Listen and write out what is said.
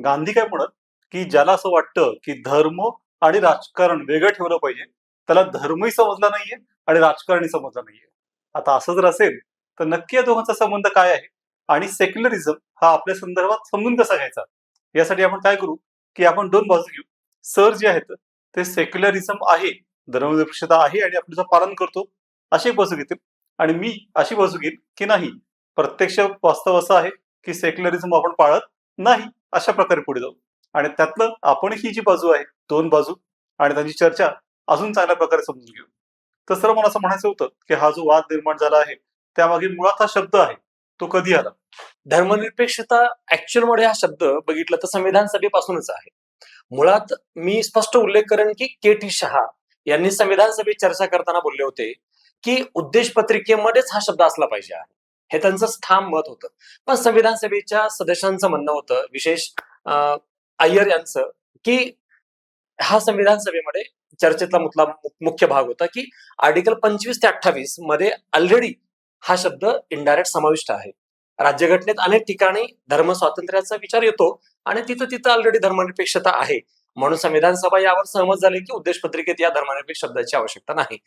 गांधी काय म्हणत, की ज्याला असं वाटतं की धर्म आणि राजकारण वेगळं ठेवलं पाहिजे, त्याला धर्मही समजला नाहीये आणि राजकारणही समजलं नाहीये. आता असं जर असेल, तर नक्की या दोघांचा संबंध काय आहे आणि सेक्युलरिझम हा आपल्या संदर्भात समजून कसा घ्यायचा? यासाठी आपण काय करू, की आपण 2 बाजू घेऊ. सर जे आहेत ते सेक्युलरिझम आहे, धर्मनिरपेक्षता आहे आणि आपण त्याचं पालन करतो, अशी एक बाजू घेतील आणि मी अशी बाजू घेईन, की नाही, प्रत्यक्ष वास्तव असं आहे, की सेक्युलरिझम आपण पाळत नाही. अशा प्रकारे पुढे जाऊ आणि त्यातलं आपण ही जी बाजू आहे, 2 बाजू आणि त्यांची चर्चा अजून चांगल्या प्रकारे समजून घेऊ. तर सर मला असं म्हणायचं होतं, की हा जो वाद निर्माण झाला आहे, त्यामागे मुळात हा शब्द आहे, तो कधी आला? धर्मनिरपेक्षता ऍक्च्युअल मध्ये हा शब्द बघितलं तर संविधान सभेपासूनच आहे. मुळात मी स्पष्ट उल्लेख करेन की के.टी. शहा यांनी संविधान सभेत चर्चा करताना बोलले होते की उद्देश पत्रिकेमध्येच हा शब्द असला पाहिजे आहे. हे त्यांचं ठाम मत होतं. पण संविधान सभेच्या सदस्यांचं म्हणणं होतं, विशेष अय्यर यांचं, की हा संविधान सभेमध्ये चर्चेतला मुख्य भाग होता की आर्टिकल 25 ते 28 मध्ये ऑलरेडी हा शब्द इनडायरेक्ट समाविष्ट आहे. राज्यघटनेत अनेक ठिकाणी धर्म स्वातंत्र्याचा विचार येतो आणि तिथं तिथं ऑलरेडी धर्मनिरपेक्षता आहे. म्हणून संविधान सभा यावर सहमत झाली की उद्देश पत्रिकेत या धर्मनिरपेक्ष शब्दाची आवश्यकता नाही.